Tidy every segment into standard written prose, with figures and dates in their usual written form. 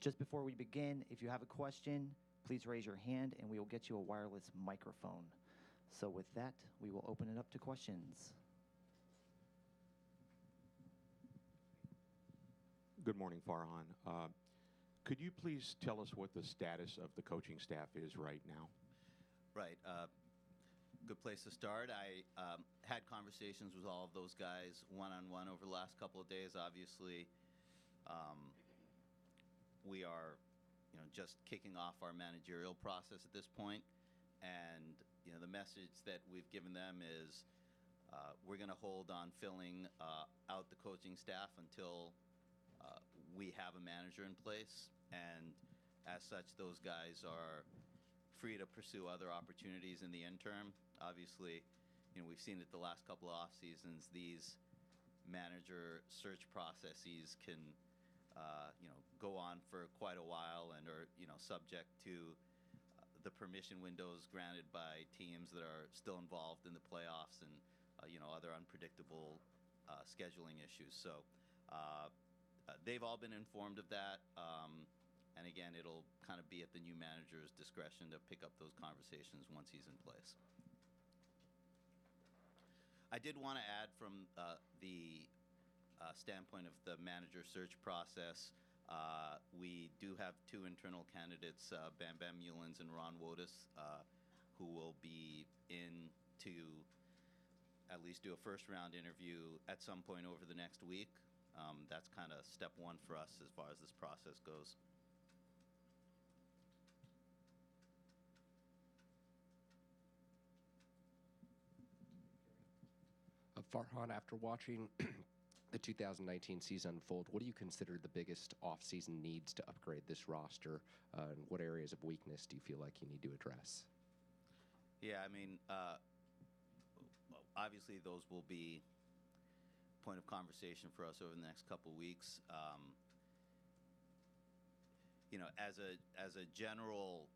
Just before we begin, if you have a question, please raise your hand and we will get you a wireless microphone. So with that, we will open it up to questions. Good morning, Farhan. Could you please tell us what the status of the coaching staff is right now? Right. Good place to start. I had conversations with all of those guys one-on-one over the last couple of days. Obviously, we are, just kicking off our managerial process at this point, and the message that we've given them is we're going to hold on filling out the coaching staff until we have a manager in place, and as such, those guys are free to pursue other opportunities in the interim. Obviously, we've seen it the last couple of off seasons. These manager search processes can, go on for quite a while and are, subject to the permission windows granted by teams that are still involved in the playoffs and, other unpredictable scheduling issues. So they've all been informed of that. And again, it'll kind of be at the new manager's discretion to pick up those conversations once he's in place. I did want to add from the standpoint of the manager search process, we do have two internal candidates, Bam Bam Mulens and Ron Wotus, who will be in to at least do a first-round interview at some point over the next week. That's kind of step one for us as far as this process goes. Farhan, after watching the 2019 season unfold, what do you consider the biggest off-season needs to upgrade this roster? And what areas of weakness do you feel like you need to address? Yeah, I mean, obviously those will be point of conversation for us over the next couple of weeks. As a general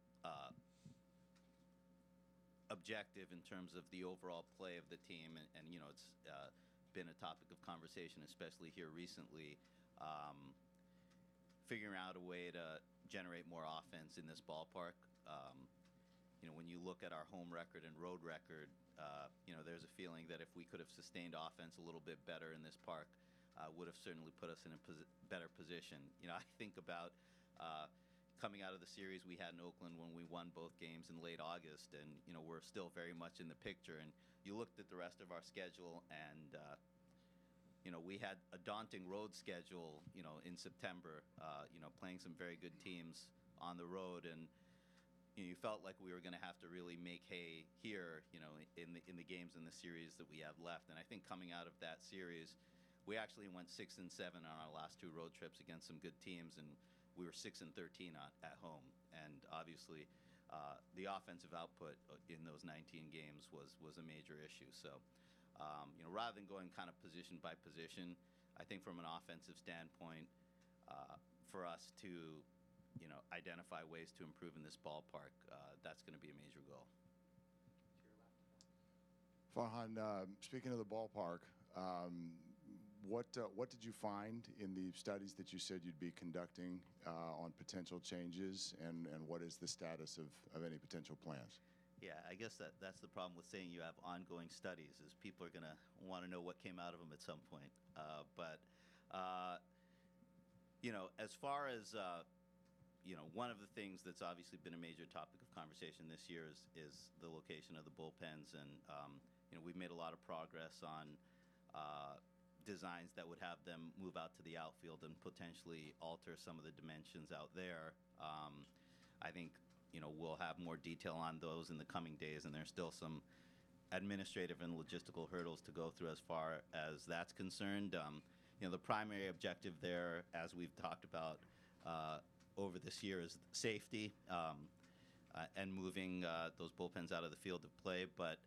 objective in terms of the overall play of the team, and it's been a topic of conversation, especially here recently, figuring out a way to generate more offense in this ballpark. When you look at our home record and road record, there's a feeling that if we could have sustained offense a little bit better in this park, would have certainly put us in a better position. I think about coming out of the series we had in Oakland when we won both games in late August, and we're still very much in the picture. And you looked at the rest of our schedule, and we had a daunting road schedule, in September, playing some very good teams on the road, and you felt like we were going to have to really make hay here, in the games in the series that we have left. And I think coming out of that series, we actually went 6-7 on our last two road trips against some good teams, and we were 6-13 at home. And obviously, the offensive output in those 19 games was a major issue. So, rather than going kind of position by position, I think from an offensive standpoint, for us to identify ways to improve in this ballpark, that's going to be a major goal. Farhan, speaking of the ballpark, what did you find in the studies that you said you'd be conducting on potential changes, and what is the status of any potential plans? Yeah, I guess that's the problem with saying you have ongoing studies, is people are going to want to know what came out of them at some point. But as far as one of the things that's obviously been a major topic of conversation this year is the location of the bullpens, and we've made a lot of progress on designs that would have them move out to the outfield and potentially alter some of the dimensions out there. I think we'll have more detail on those in the coming days, and there's still some administrative and logistical hurdles to go through as far as that's concerned. The primary objective there, as we've talked about over this year, is safety and moving those bullpens out of the field of play. But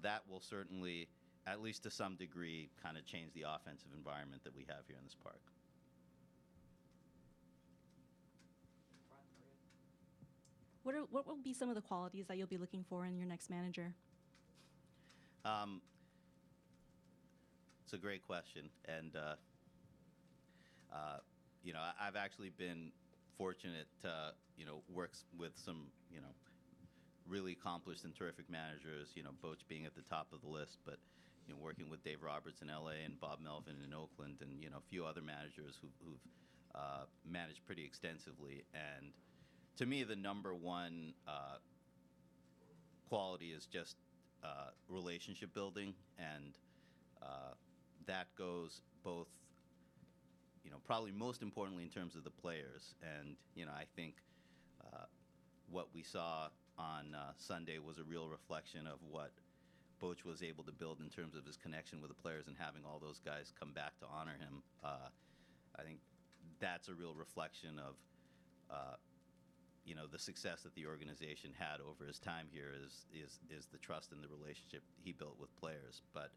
that will certainly, at least to some degree, kind of change the offensive environment that we have here in this park. What will be some of the qualities that you'll be looking for in your next manager? It's a great question, and I've actually been fortunate to, works with some, really accomplished and terrific managers, Boch being at the top of the list, but, working with Dave Roberts in LA and Bob Melvin in Oakland and, a few other managers who've managed pretty extensively. And to me, the number one quality is just relationship building, and that goes both, probably most importantly in terms of the players. And, I think what we saw on Sunday was a real reflection of what Boch was able to build in terms of his connection with the players and having all those guys come back to honor him. I think that's a real reflection of, the success that the organization had over his time here is the trust and the relationship he built with players. But,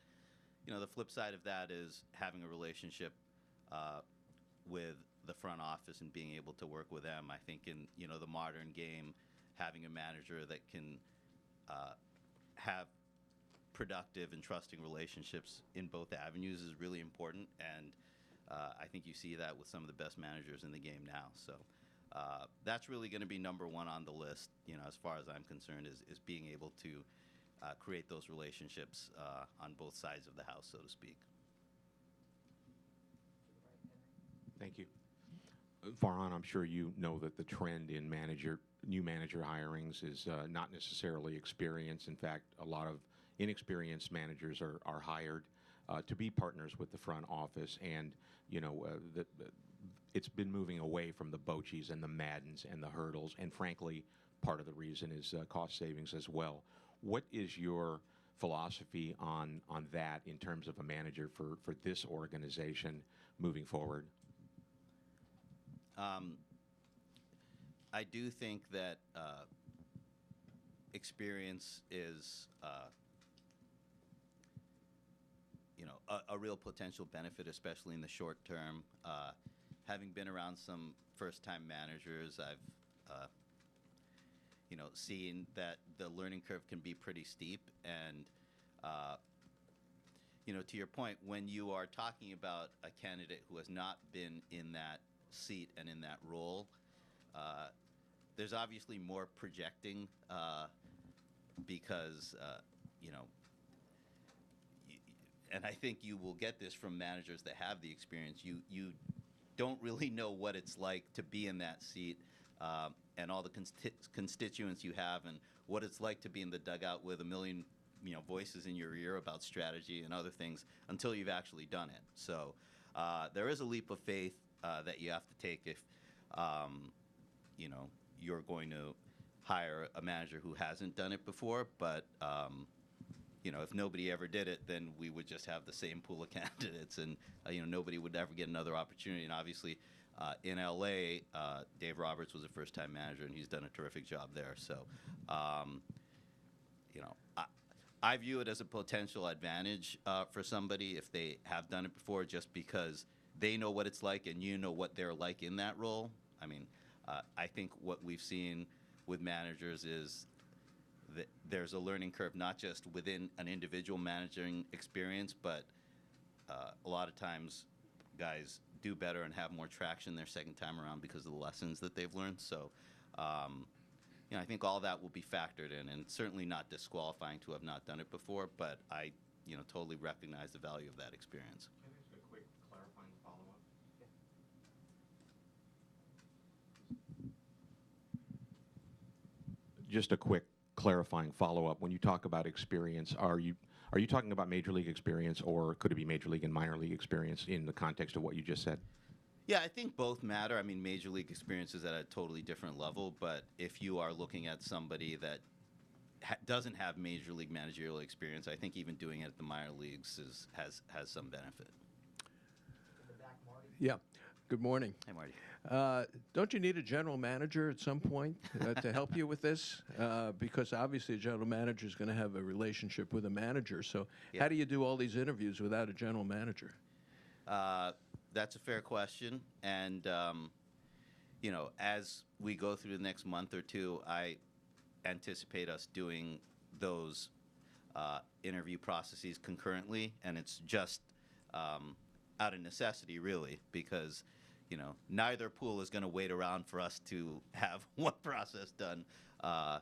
the flip side of that is having a relationship with the front office and being able to work with them. I think in, the modern game, having a manager that can have productive and trusting relationships in both avenues is really important, and I think you see that with some of the best managers in the game now. So that's really going to be number one on the list, as far as I'm concerned, is being able to create those relationships on both sides of the house, so to speak. Thank you. Farhan, I'm sure you know that the trend in new manager hirings is not necessarily experience. In fact, a lot of inexperienced managers are hired to be partners with the front office, and it's been moving away from the Bochis and the Maddens and the Hurdles, and frankly, part of the reason is cost savings as well. What is your philosophy on that in terms of a manager for this organization moving forward? I do think that experience is, a real potential benefit, especially in the short term. Having been around some first-time managers, I've, seen that the learning curve can be pretty steep. And, to your point, when you are talking about a candidate who has not been in that seat and in that role, there's obviously more projecting because, and I think you will get this from managers that have the experience. You don't really know what it's like to be in that seat and all the constituents you have, and what it's like to be in the dugout with a million voices in your ear about strategy and other things until you've actually done it. So there is a leap of faith that you have to take if you're going to hire a manager who hasn't done it before. But if nobody ever did it, then we would just have the same pool of candidates, and nobody would ever get another opportunity. And obviously, in LA, Dave Roberts was a first-time manager, and he's done a terrific job there. So, I view it as a potential advantage for somebody if they have done it before, just because they know what it's like and you know what they're like in that role. I mean, I think what we've seen with managers is that there's a learning curve, not just within an individual managing experience, but a lot of times guys do better and have more traction their second time around because of the lessons that they've learned. So, I think all that will be factored in, and certainly not disqualifying to have not done it before, but I, totally recognize the value of that experience. Can I ask a quick clarifying follow-up? Just a quick clarifying follow-up. When you talk about experience, are you talking about major league experience, or could it be major league and minor league experience in the context of what you just said? Yeah, I think both matter. I mean, major league experience is at a totally different level, but if you are looking at somebody that doesn't have major league managerial experience, I think even doing it at the minor leagues has some benefit. Yeah. Good morning. Hey, Marty. Don't you need a general manager at some point to help you with this? Because obviously a general manager is going to have a relationship with a manager. So how do you do all these interviews without a general manager? That's a fair question. And, as we go through the next month or two, I anticipate us doing those interview processes concurrently. And it's just out of necessity, really, because, neither pool is going to wait around for us to have one process done, to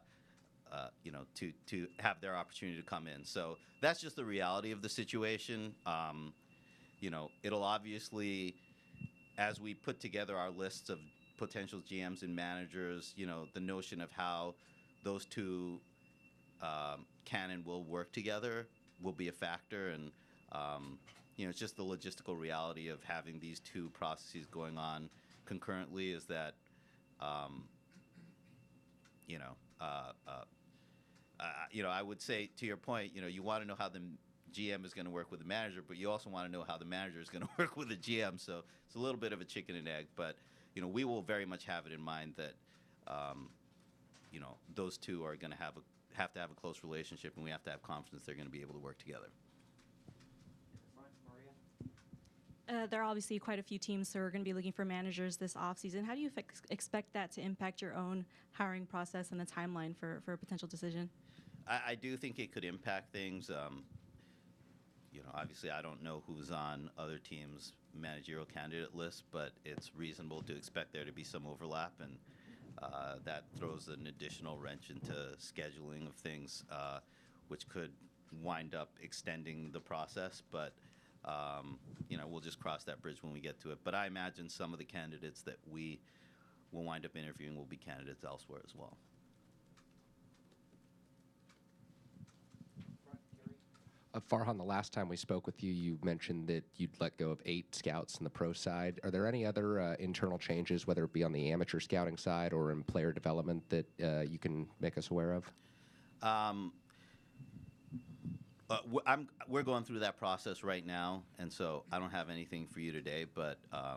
have their opportunity to come in. So that's just the reality of the situation. It'll obviously, as we put together our lists of potential GMs and managers, the notion of how those two can and will work together will be a factor. And, it's just the logistical reality of having these two processes going on concurrently is that, I would say, to your point, you want to know how the GM is going to work with the manager, but you also want to know how the manager is going to work with the GM. So it's a little bit of a chicken and egg, but we will very much have it in mind that those two are going to have to have a close relationship, and we have to have confidence they're going to be able to work together. There are obviously quite a few teams who are going to be looking for managers this offseason. How do you expect that to impact your own hiring process and the timeline for a potential decision? I do think it could impact things. Obviously, I don't know who's on other teams' managerial candidate lists, but it's reasonable to expect there to be some overlap, and that throws an additional wrench into scheduling of things, which could wind up extending the process. But we'll just cross that bridge when we get to it. But I imagine some of the candidates that we will wind up interviewing will be candidates elsewhere as well. Farhan, the last time we spoke with you, you mentioned that you'd let go of 8 scouts in the pro side. Are there any other internal changes, whether it be on the amateur scouting side or in player development, that you can make us aware of? We're going through that process right now, and so I don't have anything for you today. But I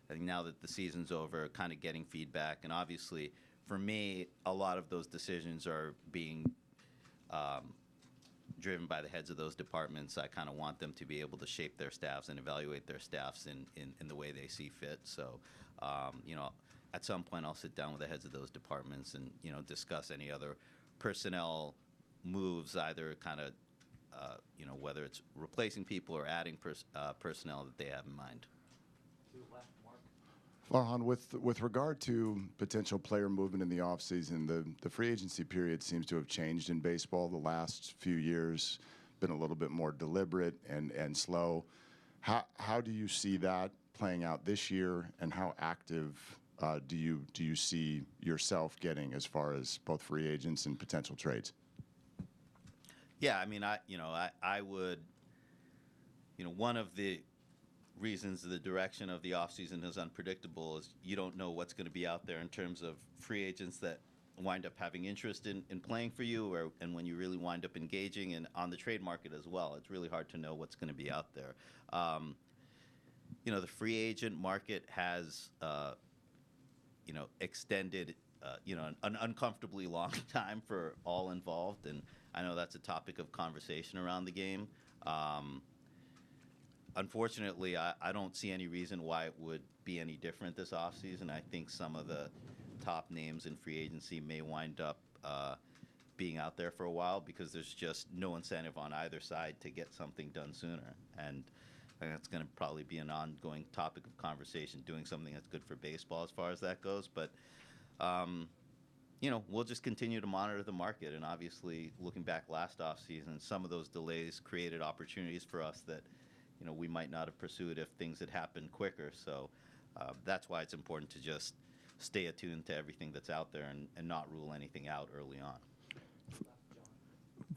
think now that the season's over, kind of getting feedback, and obviously, for me, a lot of those decisions are being driven by the heads of those departments. I kind of want them to be able to shape their staffs and evaluate their staffs in the way they see fit. So, at some point, I'll sit down with the heads of those departments and discuss any other personnel moves, either kind of whether it's replacing people or adding personnel that they have in mind. Farhan, with regard to potential player movement in the offseason, the free agency period seems to have changed in baseball the last few years, been a little bit more deliberate and slow. How do you see that playing out this year, and how active do you see yourself getting as far as both free agents and potential trades? Yeah, I mean, I would, one of the reasons the direction of the offseason is unpredictable is you don't know what's going to be out there in terms of free agents that wind up having interest in playing for you, and when you really wind up engaging, and on the trade market as well. It's really hard to know what's going to be out there. The free agent market has, extended, an uncomfortably long time for all involved, and I know that's a topic of conversation around the game. Unfortunately, I don't see any reason why it would be any different this offseason. I think some of the top names in free agency may wind up being out there for a while because there's just no incentive on either side to get something done sooner. And I think that's going to probably be an ongoing topic of conversation, doing something that's good for baseball as far as that goes. But, we'll just continue to monitor the market. And obviously, looking back last offseason, some of those delays created opportunities for us that we might not have pursued if things had happened quicker. So that's why it's important to just stay attuned to everything that's out there and not rule anything out early on.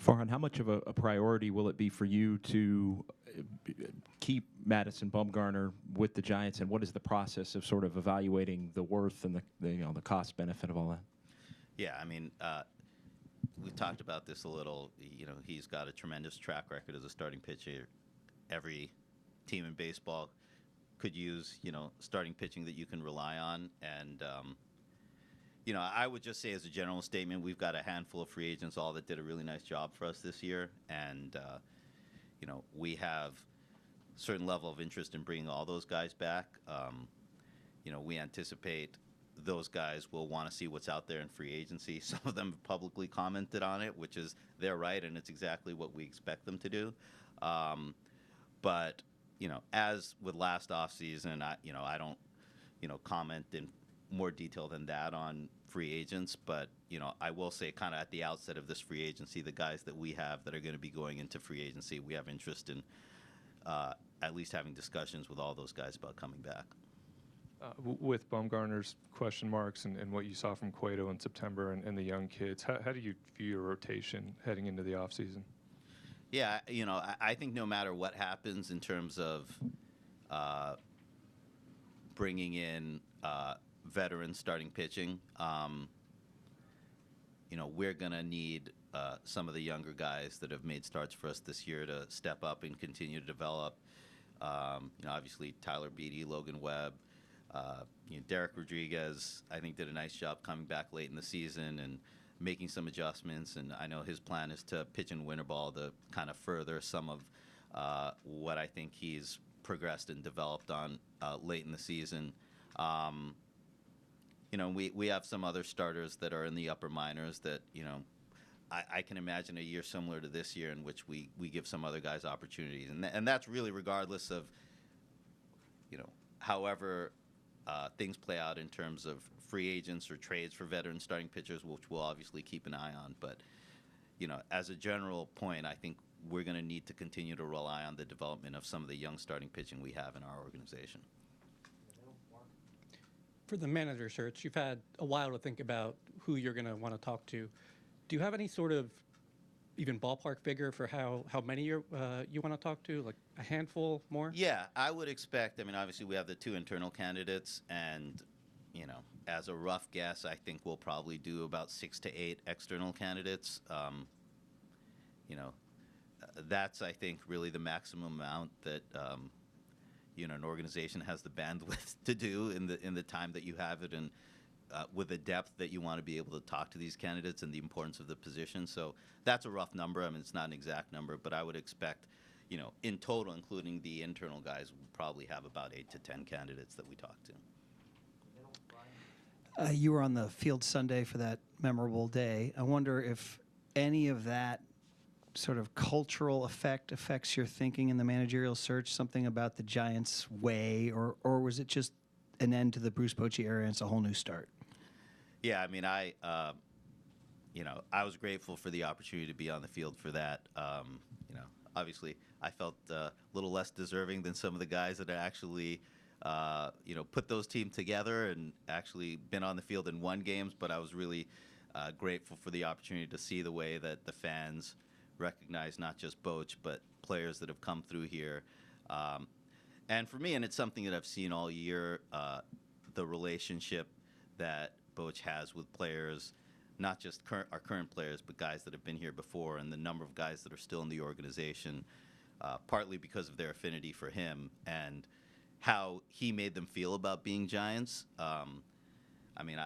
Farhan, how much of a priority will it be for you to keep Madison Bumgarner with the Giants, and what is the process of sort of evaluating the worth and the cost benefit of all that? Yeah, I mean, we've talked about this a little. He's got a tremendous track record as a starting pitcher. Every team in baseball could use, starting pitching that you can rely on. And, I would just say as a general statement, we've got a handful of free agents all that did a really nice job for us this year. And, we have a certain level of interest in bringing all those guys back. We anticipate those guys will want to see what's out there in free agency. Some of them have publicly commented on it, which is their right, and it's exactly what we expect them to do. But as with last offseason, I don't, comment in more detail than that on free agents, but, I will say kind of at the outset of this free agency, the guys that we have that are going to be going into free agency, we have interest in at least having discussions with all those guys about coming back. With Bumgarner's question marks and what you saw from Cueto in September and the young kids, how do you view your rotation heading into the offseason? Yeah, I think no matter what happens in terms of bringing in veteran starting pitching, we're going to need some of the younger guys that have made starts for us this year to step up and continue to develop. Obviously, Tyler Beatty, Logan Webb, Derek Rodriguez, I think, did a nice job coming back late in the season and making some adjustments. And I know his plan is to pitch in winter ball to kind of further some of what I think he's progressed and developed on late in the season. We have some other starters that are in the upper minors that, I can imagine a year similar to this year in which we give some other guys opportunities. And that's really regardless of, however things play out in terms of free agents or trades for veteran starting pitchers, which we'll obviously keep an eye on. But, as a general point, I think we're going to need to continue to rely on the development of some of the young starting pitching we have in our organization. For the manager search, you've had a while to think about who you're going to want to talk to. Do you have any sort of even ballpark figure for how many you want to talk to, like a handful more? Yeah, I would expect. I mean, obviously, we have the 2 internal candidates, and, as a rough guess, I think we'll probably do about 6 to 8 external candidates. That's, I think, really the maximum amount that an organization has the bandwidth to do in the time that you have it, and with the depth that you want to be able to talk to these candidates and the importance of the position. So that's a rough number. I mean, it's not an exact number, but I would expect, in total, including the internal guys, we'll probably have about 8 to 10 candidates that we talk to. You were on the field Sunday for that memorable day. I wonder if any of that sort of cultural effect affects your thinking in the managerial search, something about the Giants' way, or was it just an end to the Bruce Bochy era and it's a whole new start? Yeah, I mean, I was grateful for the opportunity to be on the field for that. Obviously, I felt a little less deserving than some of the guys that actually, put those teams together and actually been on the field and won games. But I was really grateful for the opportunity to see the way that the fans recognize not just Boch, but players that have come through here. And for me, and it's something that I've seen all year, the relationship that Boch has with players, not just our current players, but guys that have been here before, and the number of guys that are still in the organization, partly because of their affinity for him and how he made them feel about being Giants. I mean,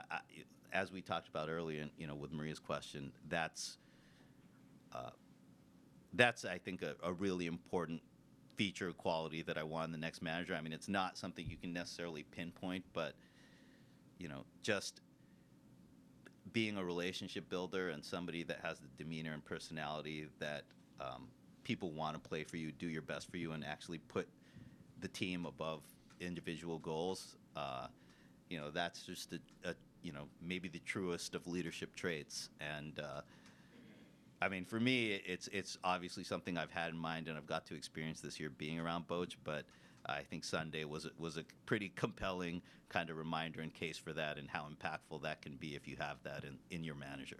as we talked about earlier, with Maria's question, that's I think a really important feature quality that I want in the next manager. I mean, it's not something you can necessarily pinpoint, but just being a relationship builder and somebody that has the demeanor and personality that people want to play for you, do your best for you, and actually put the team above individual goals. That's just maybe the truest of leadership traits. And I mean, for me, it's obviously something I've had in mind and I've got to experience this year being around Boch, but I think Sunday was a pretty compelling kind of reminder and case for that, and how impactful that can be if you have that in your manager.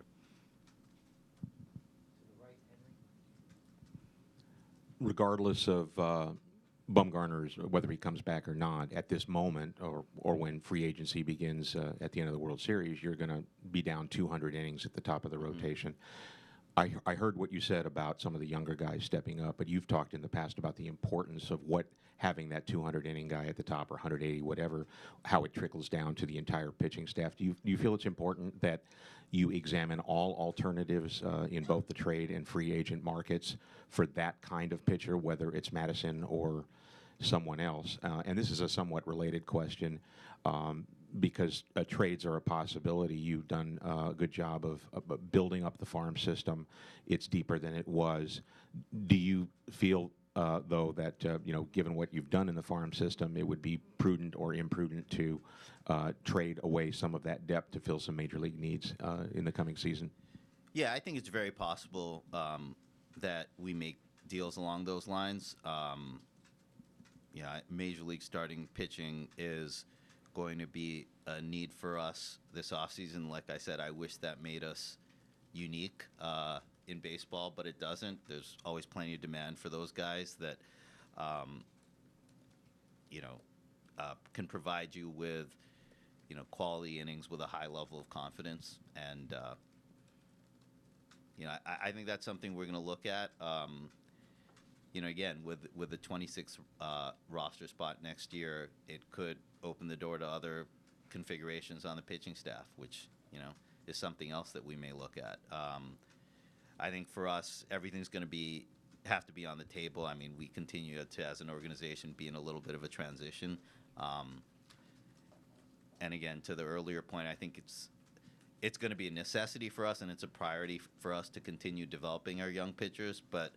Regardless of Bumgarner's, whether he comes back or not, at this moment, or when free agency begins at the end of the World Series, you're going to be down 200 innings at the top of the rotation. I heard what you said about some of the younger guys stepping up, but you've talked in the past about the importance of what having that 200-inning guy at the top, or 180, whatever, how it trickles down to the entire pitching staff. Do you feel it's important that you examine all alternatives in both the trade and free agent markets for that kind of pitcher, whether it's Madison or someone else? And this is a somewhat related question. Because trades are a possibility. You've done a good job of building up the farm system. It's deeper than it was. Do you feel though, that given what you've done in the farm system, it would be prudent or imprudent to trade away some of that depth to fill some major league needs in the coming season? Yeah, I think it's very possible that we make deals along those lines. Major league starting pitching is going to be a need for us this offseason. Like I said, I wish that made us unique in baseball, but it doesn't. There's always plenty of demand for those guys that, can provide you with, quality innings with a high level of confidence. And, I think that's something we're going to look at. Again, with the 26th roster spot next year, it could open the door to other configurations on the pitching staff, which, is something else that we may look at. I think for us, everything's going to have to be on the table. I mean, we continue to, as an organization, be in a little bit of a transition. And again, to the earlier point, I think it's going to be a necessity for us, and it's a priority for us to continue developing our young pitchers. But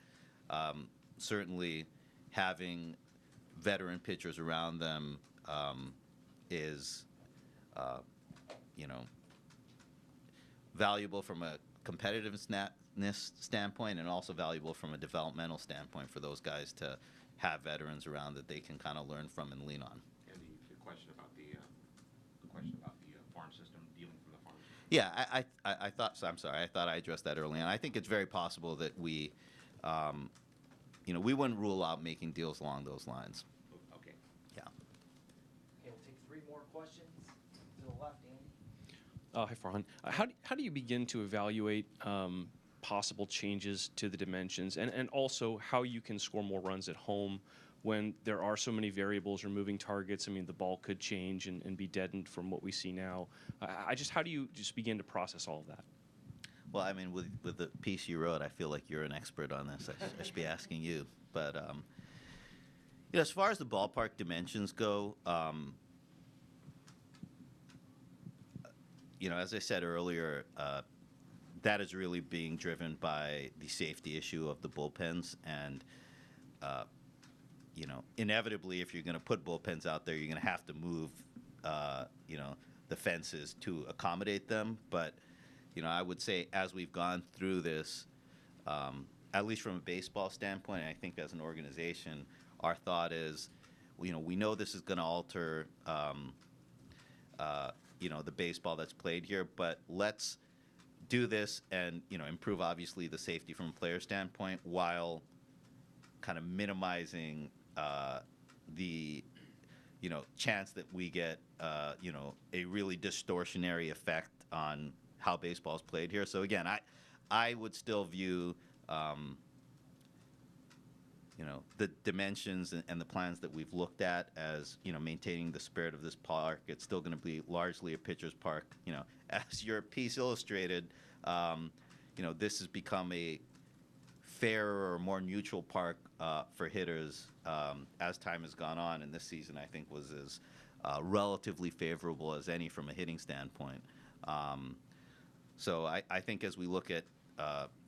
certainly, having veteran pitchers around them is, valuable from a competitiveness standpoint, and also valuable from a developmental standpoint for those guys to have veterans around that they can kind of learn from and lean on. And the question about the farm system, dealing from the farm system. Yeah, I thought. So I'm sorry. I thought I addressed that earlier, and I think it's very possible that we wouldn't rule out making deals along those lines. Okay. Yeah. Okay, we'll take 3 more questions to the left, Andy. Hi, Farhan. How do you begin to evaluate possible changes to the dimensions, and also how you can score more runs at home when there are so many variables or moving targets? I mean, the ball could change and be deadened from what we see now. How do you just begin to process all of that? Well, I mean, with the piece you wrote, I feel like you're an expert on this. I should be asking you. But as far as the ballpark dimensions go, as I said earlier, that is really being driven by the safety issue of the bullpens. And, inevitably, if you're going to put bullpens out there, you're going to have to move, the fences to accommodate them. But, I would say as we've gone through this, at least from a baseball standpoint, I think as an organization, our thought is, we know this is going to alter, the baseball that's played here, but let's do this and, improve, obviously, the safety from a player standpoint while kind of minimizing the, chance that we get, a really distortionary effect on how baseball is played here. So again, I would still view, the dimensions and the plans that we've looked at as, maintaining the spirit of this park. It's still going to be largely a pitcher's park. As your piece illustrated, this has become a fairer or more neutral park for hitters as time has gone on. And this season, I think, was as relatively favorable as any from a hitting standpoint. So I think as we look at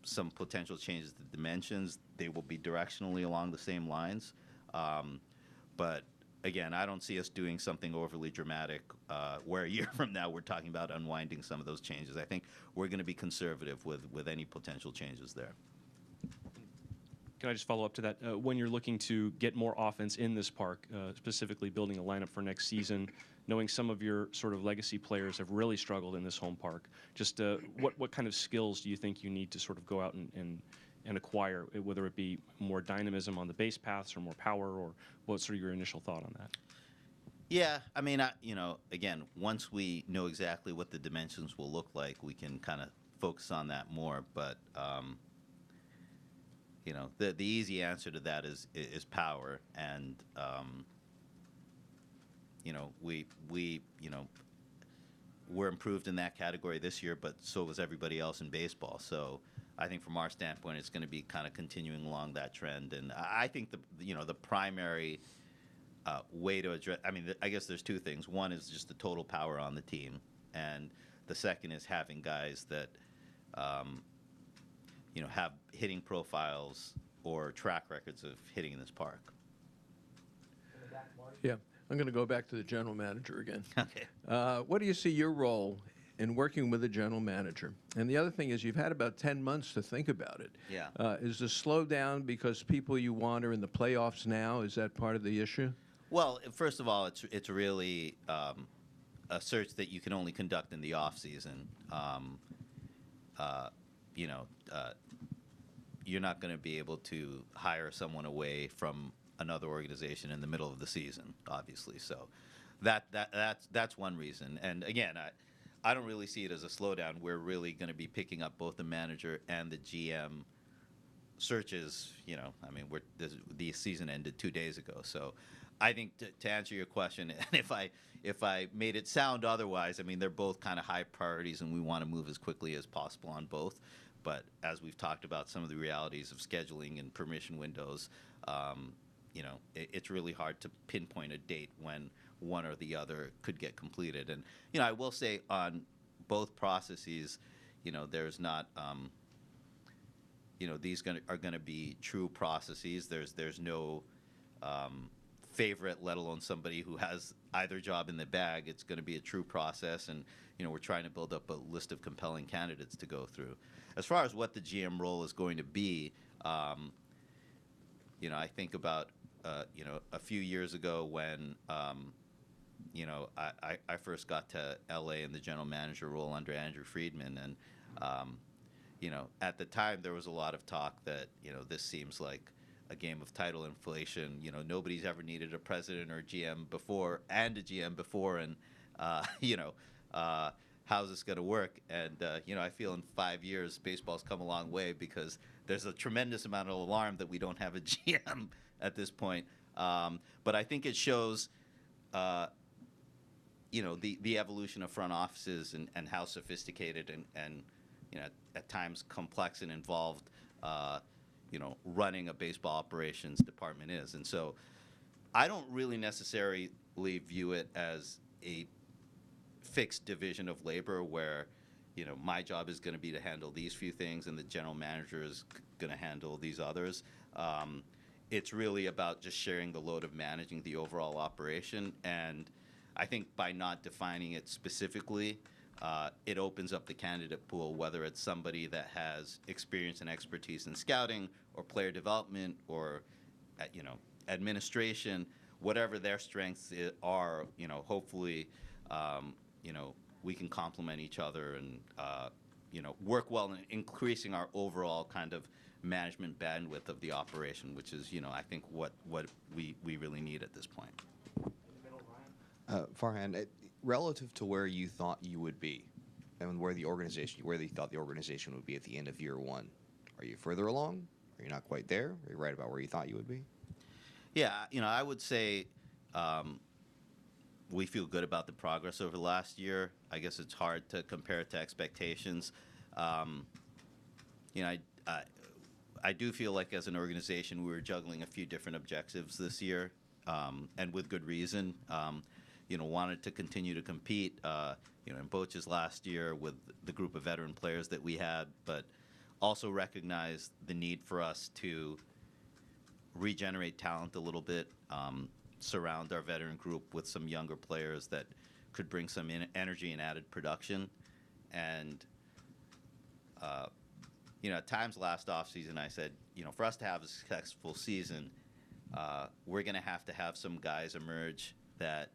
some potential changes to dimensions, they will be directionally along the same lines. But again, I don't see us doing something overly dramatic where a year from now we're talking about unwinding some of those changes. I think we're going to be conservative with any potential changes there. Can I just follow up to that? When you're looking to get more offense in this park, specifically building a lineup for next season, knowing some of your sort of legacy players have really struggled in this home park, just what kind of skills do you think you need to sort of go out and acquire, whether it be more dynamism on the base paths or more power, or what's sort of your initial thought on that? Yeah, I mean, again, once we know exactly what the dimensions will look like, we can kind of focus on that more. But the easy answer to that is power, and we're improved in that category this year, but so was everybody else in baseball. So I think from our standpoint, it's going to be kind of continuing along that trend. And I think the primary way to address, I guess there's 2 things. One is just the total power on the team, and the second is having guys that have hitting profiles or track records of hitting in this park. Yeah, I'm going to go back to the general manager again. Okay. What do you see your role in working with the general manager? And the other thing is you've had about 10 months to think about it. Yeah. Is the slowdown because people you want are in the playoffs now? Is that part of the issue? Well, first of all, it's really a search that you can only conduct in the off season. You know, you're not going to be able to hire someone away from another organization in the middle of the season, obviously. So that's one reason. And again, I don't really see it as a slowdown. We're really going to be picking up both the manager and the GM searches. You know, I mean, the season ended 2 days ago, so I think to answer your question, and if I made it sound otherwise, I mean, they're both kind of high priorities, and we want to move as quickly as possible on both. But as we've talked about some of the realities of scheduling and permission windows, you know, it's really hard to pinpoint a date when one or the other could get completed. And, you know, I will say on both processes, you know, there's not, you know, these are going to be true processes. There's no favorite, let alone somebody who has either job in the bag. It's going to be a true process, and you know, we're trying to build up a list of compelling candidates to go through. As far as what the GM role is going to be, you know, I think about you know, a few years ago when you know, I first got to LA in the general manager role under Andrew Friedman, and you know, at the time there was a lot of talk that, you know, this seems like a game of title inflation. You know, nobody's ever needed a president or a GM before and a GM before, and you know, how's this going to work? And you know, I feel in 5 years baseball's come a long way because there's a tremendous amount of alarm that we don't have a GM at this point. But I think it shows, you know, the evolution of front offices and how sophisticated and you know, at times complex and involved, you know, running a baseball operations department is. And so I don't really necessarily view it as a fixed division of labor where, you know, my job is going to be to handle these few things and the general manager is going to handle these others. It's really about just sharing the load of managing the overall operation. And I think by not defining it specifically, it opens up the candidate pool, whether it's somebody that has experience and expertise in scouting or player development or, you know, administration, whatever their strengths are, you know, hopefully, you know, we can complement each other and, you know, work well in increasing our overall kind of management bandwidth of the operation, which is, you know, I think what we really need at this point. Farhan, relative to where you thought you would be and where you thought the organization would be at the end of year one, are you further along? Are you not quite there? Are you right about where you thought you would be? Yeah, you know, I would say we feel good about the progress over the last year. I guess it's hard to compare it to expectations. You know, I do feel like as an organization we were juggling a few different objectives this year, and with good reason. You know, wanted to continue to compete, you know, in Boches last year with the group of veteran players that we had, but also recognized the need for us to regenerate talent a little bit, surround our veteran group with some younger players that could bring some energy and added production. And, you know, at times last offseason I said, you know, for us to have a successful season, we're going to have some guys emerge that,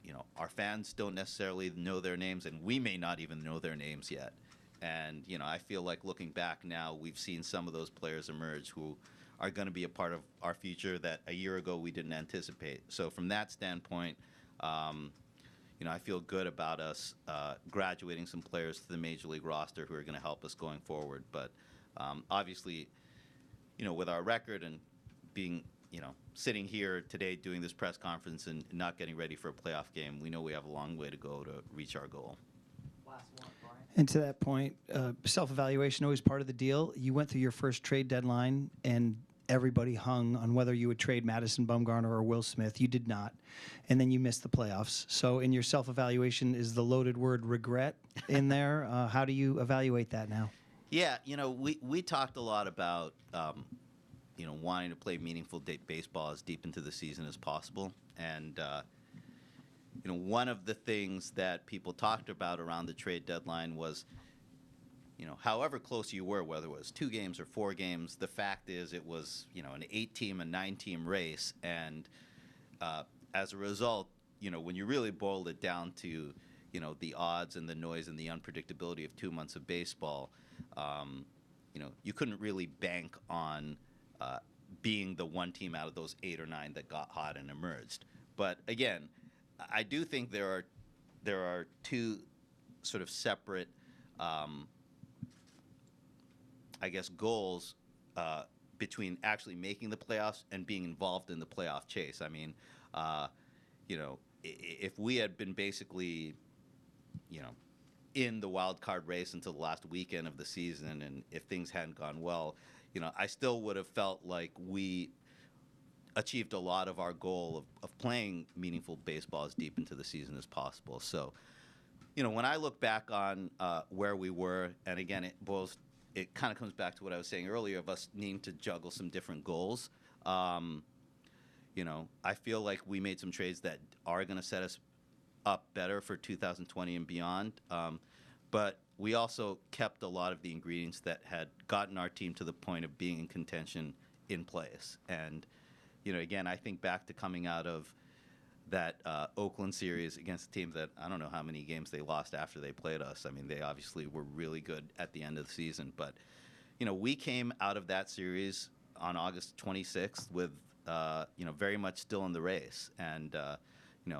you know, our fans don't necessarily know their names, and we may not even know their names yet. And, you know, I feel like looking back now, we've seen some of those players emerge who are going to be a part of our future that a year ago we didn't anticipate. So from that standpoint, you know, I feel good about us graduating some players to the Major League roster who are going to help us going forward. But obviously, you know, with our record and being, you know, sitting here today doing this press conference and not getting ready for a playoff game, we know we have a long way to go to reach our goal. And to that point, self-evaluation always part of the deal. You went through your first trade deadline, and everybody hung on whether you would trade Madison Bumgarner or Will Smith. You did not, and then you missed the playoffs. So in your self-evaluation, is the loaded word regret in there? How do you evaluate that now? Yeah, we talked a lot about wanting to play meaningful baseball as deep into the season as possible, and one of the things that people talked about around the trade deadline was, however close you were, whether it was 2 games or 4 games, the fact is it was an 8-team and 9-team race, and as a result, when you really boiled it down to the odds and the noise and the unpredictability of 2 months of baseball, you couldn't really bank on being the one team out of those 8 or 9 that got hot and emerged. But again, I do think there are 2 sort of separate, I guess, goals between actually making the playoffs and being involved in the playoff chase. I mean, if we had been basically, in the wild card race until the last weekend of the season, and if things hadn't gone well, I still would have felt like we achieved a lot of our goal of playing meaningful baseball as deep into the season as possible. So, when I look back on where we were, and again, it kind of comes back to what I was saying earlier of us needing to juggle some different goals. I feel like we made some trades that are going to set us up better for 2020 and beyond. But we also kept a lot of the ingredients that had gotten our team to the point of being in contention in place. And, again, I think back to coming out of that Oakland series against a team that I don't know how many games they lost after they played us. I mean, they obviously were really good at the end of the season. But, we came out of that series on August 26th with, very much still in the race. And,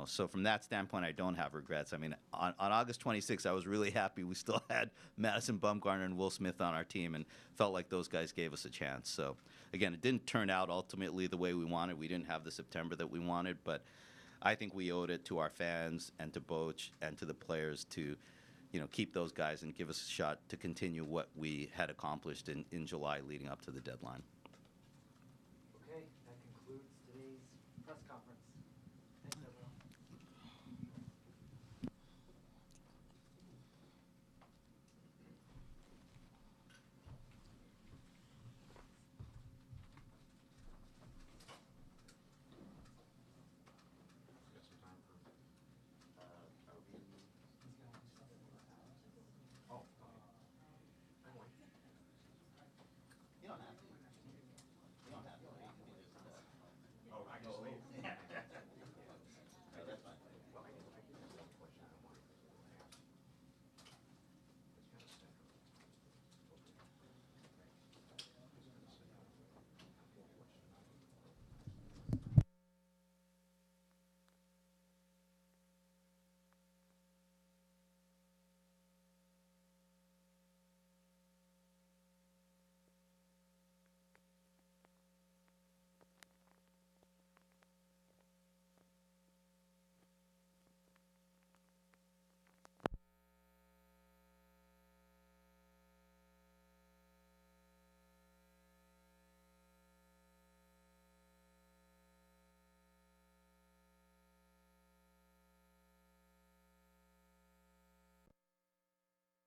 so from that standpoint, I don't have regrets. I mean, on August 26th, I was really happy we still had Madison Bumgarner and Will Smith on our team and felt like those guys gave us a chance. So, again, it didn't turn out ultimately the way we wanted. We didn't have the September that we wanted, but I think we owed it to our fans and to Boch and to the players to, keep those guys and give us a shot to continue what we had accomplished in July leading up to the deadline.